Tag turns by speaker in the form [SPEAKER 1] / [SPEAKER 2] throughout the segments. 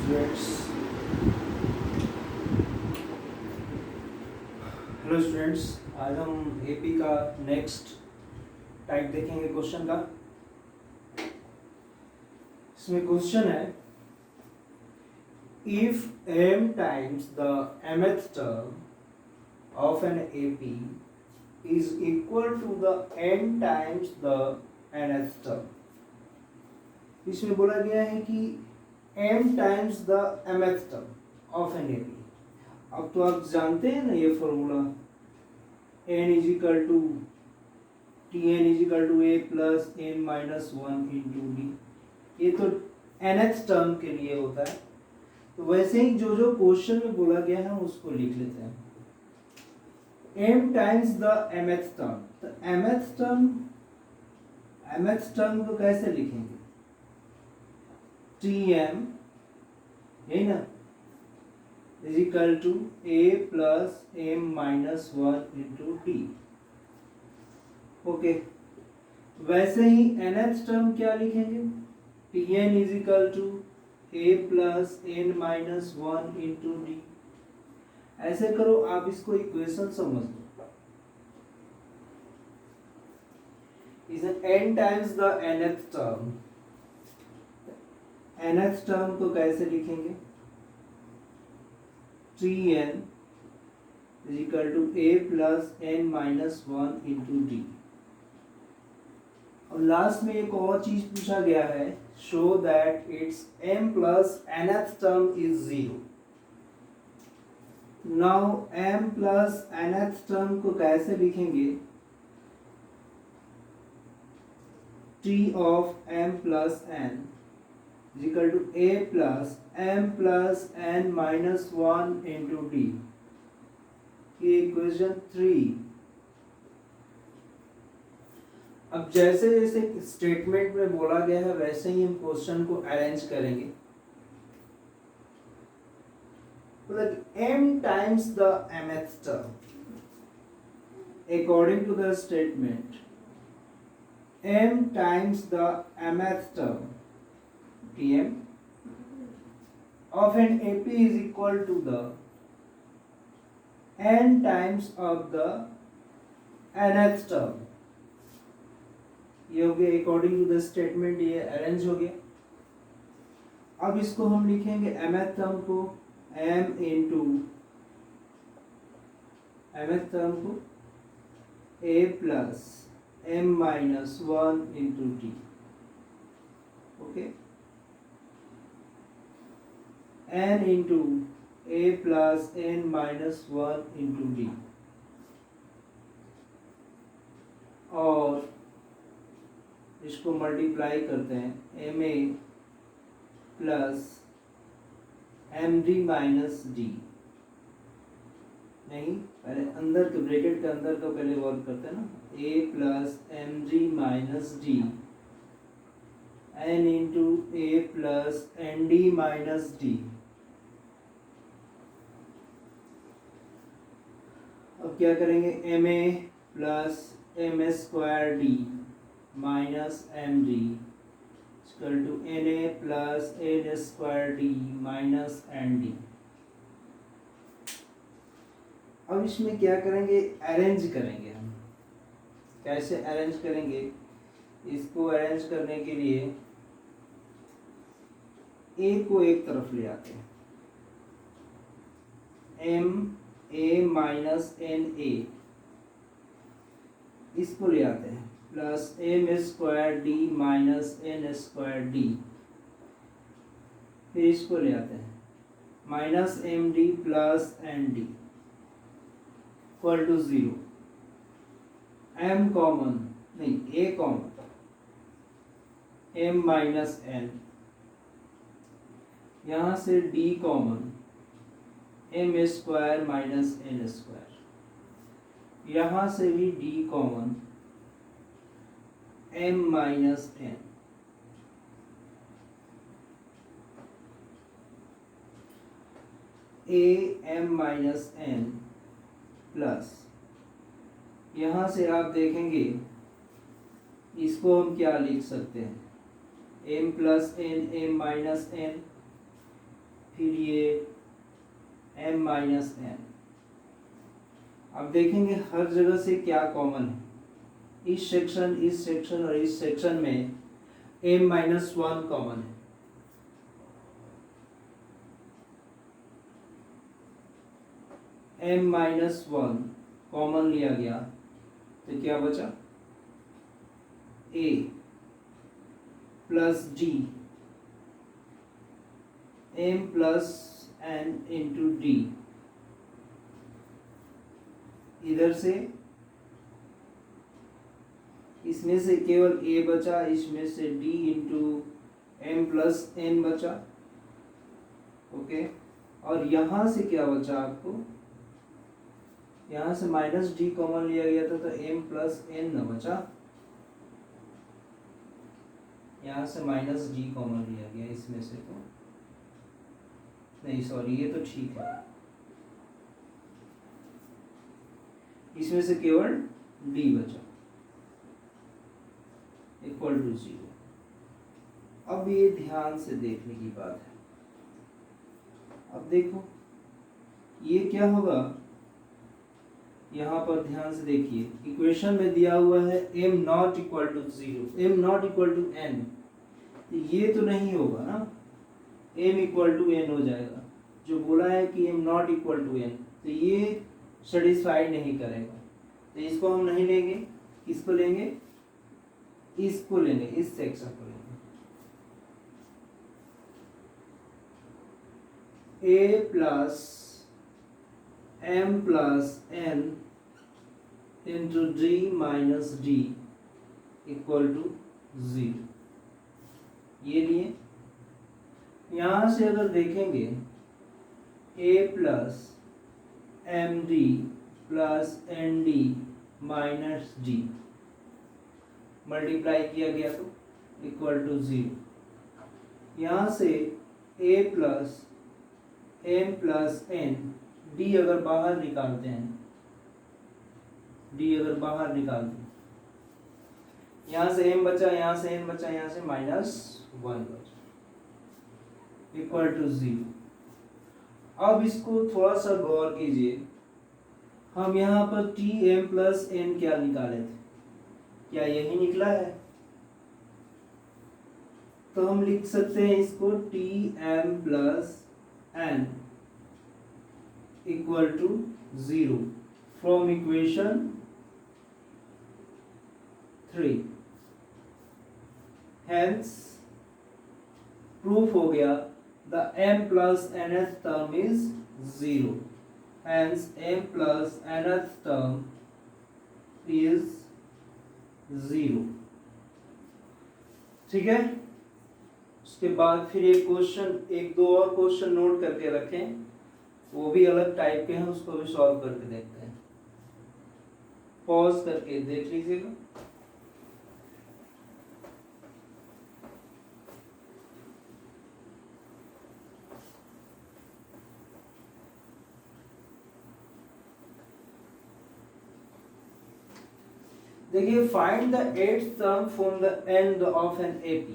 [SPEAKER 1] Students hello students, आज हम AP का नेक्स्ट टाइप देखेंगे क्वेश्चन का। इसमें क्वेश्चन है, if m times the mth term of an AP is equal to the n times the nth term। इसमें बोला गया है कि m times the mth term of an AP. अब तो आप जानते हैं ना ये formula, n is equal to T N is equal to A plus N minus one into D. ये तो nth टर्म के लिए होता है। तो वैसे ही जो जो क्वेश्चन में बोला गया है उसको लिख लेते हैं। m times the mth term, तो mth टर्म को कैसे लिखेंगे? tm, यही ना, is equal to a plus m minus one into D. Okay, वैसे ही nth टर्म क्या लिखेंगे? tn is equal to a plus N minus one into d. ऐसे करो, आप इसको इक्वेशन समझ लो। Is n times the nth term. nth term को कैसे लिखेंगे? tn is equal to a plus n minus one into D. और लास्ट में एक और चीज पूछा गया है, show that it's m plus nth term is zero. Now m plus nth term को कैसे लिखेंगे? t of m plus n is equal to a plus m plus n minus one into d। ये equation 3। अब जैसे जैसे statement में बोला गया है वैसे ही हम क्वेश्चन को अरेंज करेंगे। मतलब m times the mth term, according to the statement, m times the mth term tm of an AP is equal to the n times of the nth term। ये हो गया अकॉर्डिंग टू द स्टेटमेंट, ये arrange हो गया। अब इसको हम लिखेंगे mth टर्म को m इंटू mth टर्म को a plus m minus one into D. Okay, n into a plus n minus one into D. और इसको मल्टीप्लाई करते हैं, M A plus M D minus D. नहीं, पहले अंदर के ब्रैकेट के अंदर का पहले वर्क करते हैं ना, a plus M D minus d n into a plus n d minus d. अब क्या करेंगे? M A plus m square d minus m d equal to n a plus n square d minus n d. अब इसमें क्या करेंगे? Arrange करेंगे। हम कैसे अरेंज करेंगे? इसको अरेंज करने के लिए ए को एक तरफ ले आते हैं, M a minus n a, इसको ले आते हैं, plus m square d minus n square d. फिर इसको ले आते हैं, minus m d plus n d equal to zero. M common नहीं, a common, m minus n, यहां से d common, m square minus n square, यहां से भी d common, m minus n. A m minus n plus, यहां से आप देखेंगे इसको हम क्या लिख सकते हैं? m plus n, m minus n, फिर ये m माइनस n। अब देखेंगे हर जगह से क्या कॉमन है। इस सेक्शन और इस सेक्शन में m माइनस वन कॉमन है। m माइनस वन कॉमन लिया गया तो क्या बचा, a plus d m plus n into D. इधर से इसमें से केवल a बचा, इसमें से d into m plus n बचा। ओके, और यहां से क्या बचा आपको, यहां से माइनस d कॉमन लिया गया था तो m प्लस n न बचा। यहां से माइनस d कॉमन लिया गया इसमें से, तो नहीं सॉरी ये तो ठीक है, इसमें से केवल d बचा इक्वल टू 0। अब ये ध्यान से देखने की बात है। अब देखो ये क्या होगा, यहां पर ध्यान से देखिए, इक्वेशन में दिया हुआ है m not equal to 0, m not equal to n, ये तो नहीं होगा ना, m इक्वल टू n हो जाएगा। जो बोला है कि m not equal to n, तो ये सेटिस्फाई नहीं करेगा, तो इसको हम नहीं लेंगे। किसको लेंगे, इसको लेंगे, इस सेक्शन को लेंगे। a plus m plus n into d minus d equal to 0, ये लिए। यहां से अगर देखेंगे a plus M d plus n d minus d multiply किया गया तो इक्वल टू 0। यहाँ से a plus m plus n, d अगर बाहर निकालते हैं, d अगर बाहर निकालते हैं, यहाँ से m बचा, यहाँ से n बचा, यहाँ से माइनस 1 बचा इक्वल टू 0। अब इसको थोड़ा सा गौर कीजिए, हम यहाँ पर टी एम प्लस एन क्या निकाले थे, क्या यही निकला है? तो हम लिख सकते हैं इसको t m plus n equal to 0 from equation 3। Hence proof हो गया the m plus nth term is 0, hence m plus nth term is 0। ठीक है, उसके बाद फिर एक क्वेश्चन, एक दो और क्वेश्चन नोट करके रखें, वो भी अलग टाइप के हैं, उसको भी सॉल्व करके देखते हैं। पॉज करके देख लीजिएगा। देखिए, find the 8th term from the end of an AP.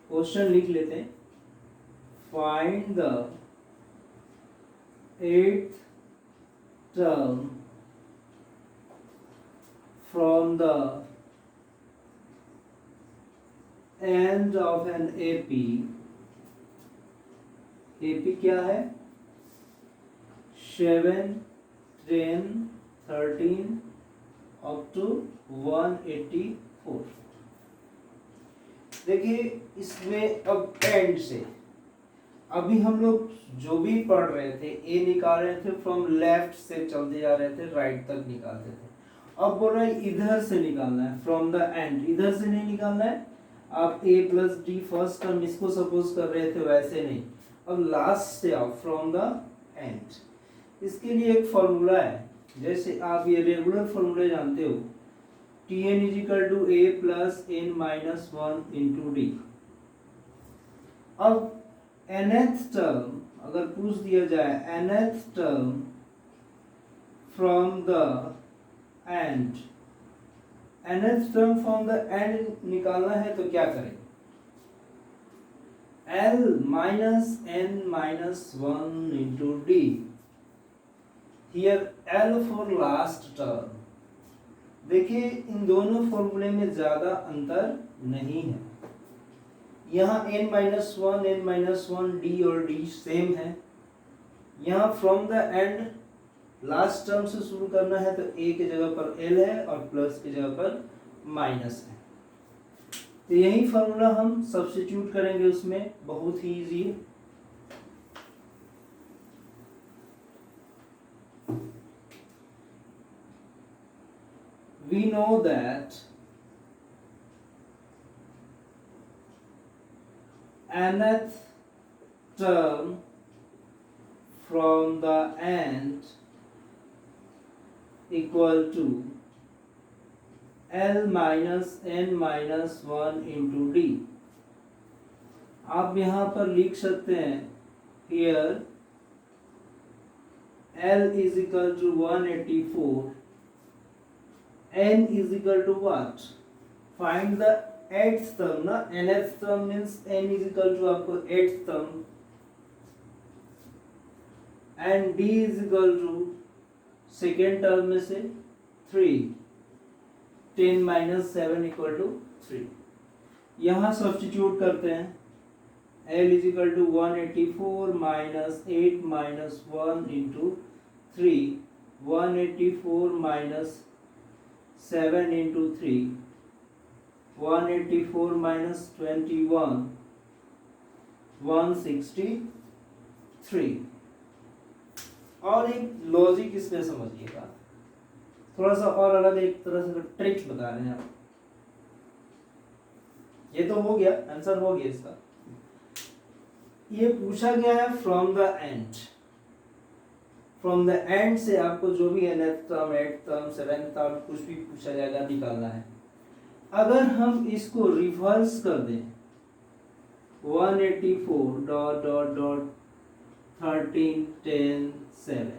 [SPEAKER 1] Question लिख लेते हैं, find the 8th term from the end of an AP. AP क्या है? 7, 10, 13 अप टू 184। देखिए इसमें अब एंड से, अभी हम लोग जो भी पढ़ रहे थे, ए निकाल रहे थे, फ्रॉम लेफ्ट से चलते जा रहे थे, राइट तक निकालते थे। अब बोल रहे हैं इधर से निकालना है, फ्रॉम द एंड, इधर से नहीं निकालना है। आप a plus D first term इसको सपोज कर रहे थे, वैसे नहीं, अब लास्ट से आओ, फ्रॉम द एंड। इसके लिए एक फॉर्मूला है, जैसे आप ये रेगुलर फॉर्मूले जानते हो, t N is equal to A plus N minus 1 into d. अब nth टर्म अगर पूछ दिया जाए, nth term from the end, nth term from the end निकालना है तो क्या करें? L minus n minus 1 into D. Here L for last term. देखिए इन दोनों फॉर्मूले में ज्यादा अंतर नहीं है। यहाँ n minus one n minus one D और डी सेम है। यहाँ from the and last term से शुरू करना है तो a की जगह पर l है और प्लस की जगह पर माइनस है। तो यही फॉर्मूला हम सब्स्टिट्यूट करेंगे उसमें, बहुत ही इजी है। We know that nth term from the end equal to L minus n minus 1 into D. आप यहाँ पर लिख सकते हैं here L is equal to 184, n is equal to what? Find the eighth term ना, nth term means n is equal to आपको eighth term and D is equal to second term में से 3, 10 minus 7 equal to 3। यहाँ substitute करते हैं L is equal to 184 minus 8 minus 1 into 3, 184 minus 7 into 3, 184 minus 21, 163। और एक logic इसमें समझिएगा, थोड़ा सा और अलग एक तरह से ट्रिक्स बता रहे हैं आप। ये तो हो गया, आंसर हो गया इसका। ये पूछा गया है from the and. From the and से आपको जो भी nth term, eighth term, seventh term कुछ भी पूछा जाएगा निकालना है। अगर हम इसको रिवर्स कर दें 184 डॉट डॉट डॉट 13 10 7,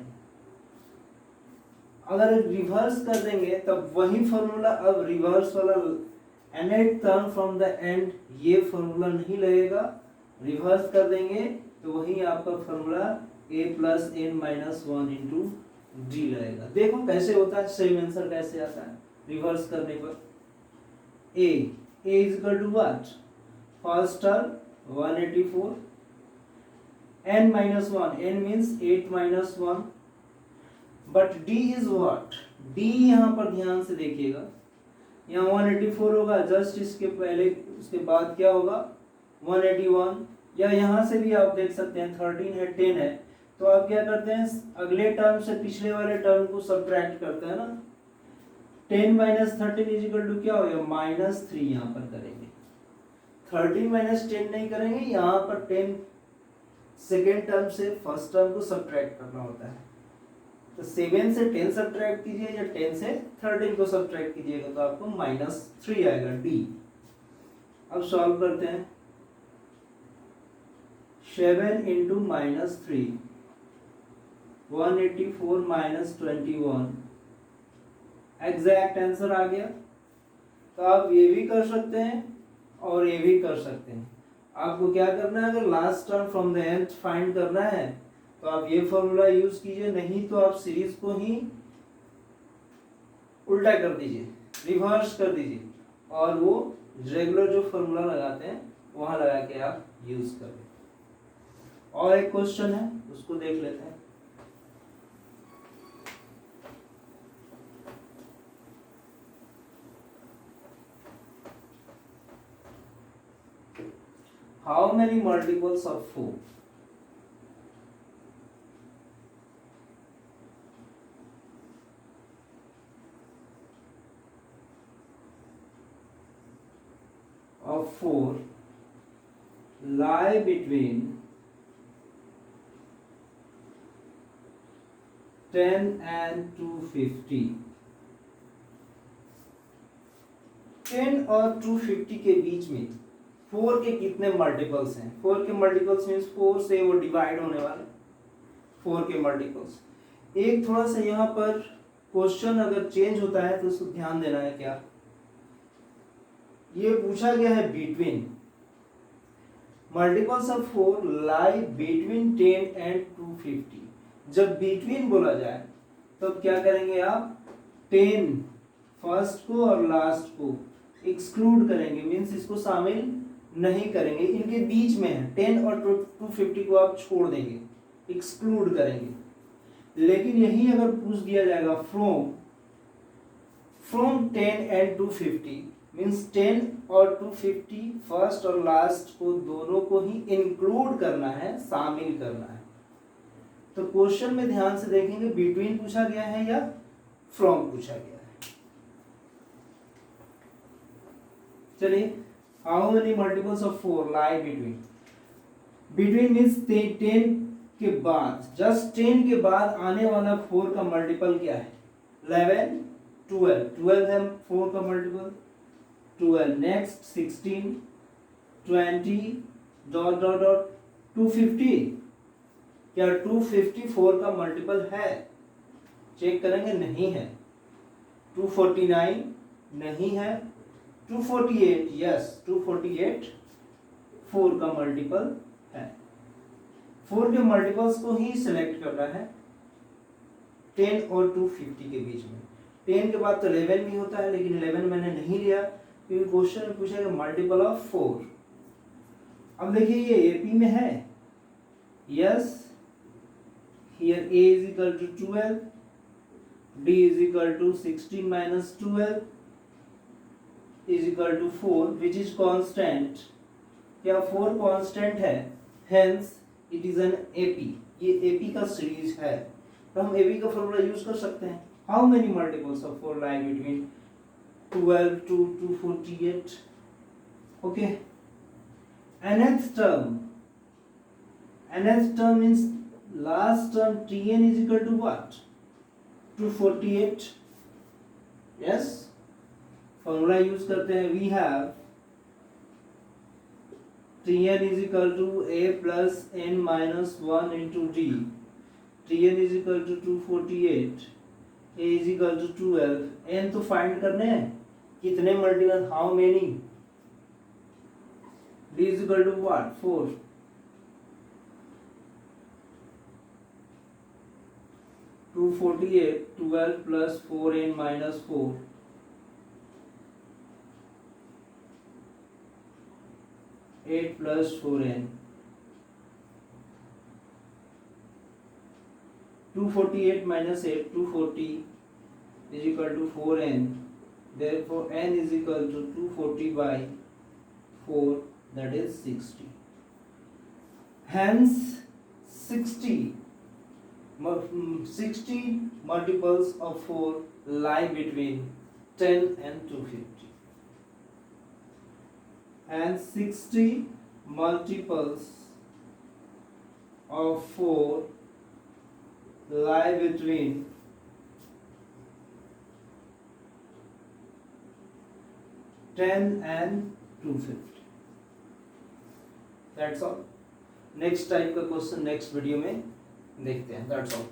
[SPEAKER 1] अगर रिवर्स कर देंगे तब वही फॉर्मूला, अब रिवर्स वाला nth term from the and ये फॉर्मूला नहीं लगेगा। रिवर्स कर देंगे तो वही आपका formula a plus n minus 1 into D लगेगा। देखो कैसे होता है, सेम आंसर कैसे आता है रिवर्स करने पर। a is equal to what? First term 184, n minus 1, n means 8 minus 1, but d is what? d यहाँ पर ध्यान से देखिएगा, यहाँ 184 होगा, जस्ट इसके पहले उसके बाद क्या होगा 181, या यहाँ से भी आप देख सकते हैं 13 है 10 है, तो आप क्या करते हैं अगले टर्म से पिछले वाले टर्म को सब्ट्रैक्ट करते हैं ना। 10 माइनस 13 इज इक्वल टू क्या होगा? माइनस 3 यहाँ पर करेंगे। 13 माइनस 10 नहीं करेंगे, यहाँ पर 10 सेकेंड टर्म से फर्स्ट टर्म को सब्ट्रैक्ट करना होता है। तो 7 से 10 सब्ट्रैक्ट कीजिए या 10 से 13 को सब्ट्रैक्ट कीजिएगा तो आपको माइनस 3 आएगा डी। अब सॉल्व करते हैं। 7 into minus 3, 184 minus 21, exact answer आ गया। तो आप ये भी कर सकते हैं और ये भी कर सकते हैं। आपको क्या करना है, अगर last term from the and find करना है तो आप ये फॉर्मूला यूज कीजिए, नहीं तो आप सीरीज को ही उल्टा कर दीजिए, रिवर्स कर दीजिए और वो रेगुलर जो फॉर्मूला लगाते हैं वहां लगा के आप यूज करें। और एक क्वेश्चन है उसको देख लेते हैं। How many multiples of 4? Of 4 lie between 10 and 250। 10 और 250 के बीच में 4 के कितने मल्टीपल्स हैं? 4 के मल्टीपल्स मीन्स 4 से वो डिवाइड होने वाले 4 के मल्टीपल्स। एक थोड़ा सा यहाँ पर क्वेश्चन अगर चेंज होता है तो उसको ध्यान देना है। क्या ये पूछा गया है between, multiples of 4 lie between 10 and 250। जब बिटवीन बोला जाए तो क्या करेंगे आप, 10 फर्स्ट को और लास्ट को एक्सक्लूड करेंगे, मीन्स इसको शामिल नहीं करेंगे, इनके बीच में है 10 और 250 को आप छोड़ देंगे, एक्सक्लूड करेंगे। लेकिन यही अगर पूछ दिया जाएगा फ्रॉम 10 एंड 250, मीन्स 10 और 250 फर्स्ट और लास्ट को दोनों को ही इंक्लूड करना है, शामिल करना है। तो क्वेश्चन में ध्यान से देखेंगे बिटवीन पूछा गया है या फ्रॉम पूछा गया है। चलिए, how many multiples of 4 lie between. Between means 10 के बाद, जस्ट 10 के बाद आने वाला 4 का मल्टीपल क्या है, 11 12 है 4 का multiple 12, next 16 20 dot dot dot 250। क्या 254 का मल्टीपल है, चेक करेंगे, नहीं है। 249 नहीं है। 248 यस, 248 4 का मल्टीपल है। 4 के मल्टीपल्स को ही सिलेक्ट करना है 10 और 250 के बीच में। 10 के बाद तो 11 भी होता है, लेकिन 11 मैंने नहीं लिया क्योंकि क्वेश्चन में पूछा मल्टीपल ऑफ 4। अब देखिए ये एपी में है, yes, here a is equal to 12, d is equal to 16 minus 12 is equal to 4, which is constant। क्या 4 constant है, hence it is an AP। ये AP का सीरीज है, तो हम AP का फॉर्मूला यूज कर सकते हैं। How many multiples of 4 lie between 12 to 248? Okay, nth term means last term Tn is equal to what, 248। yes, formula use करते हैं, we have Tn is equal to a plus n minus 1 into d। Tn is equal to 248, a is equal to 12, n तो find करने हैं, कितने multiple, how many, d is equal to what, 4। 248 12 plus 4n minus 4, 8 plus 4n, 248 minus 8, 240 is equal to 4n, therefore n is equal to 240 by 4, that is 60। hence 60 multiples of 4 lie between 10 and 250, and 60 multiples of 4 lie between 10 and 250। That's all। Next type का question next video में देखते हैं। That's all।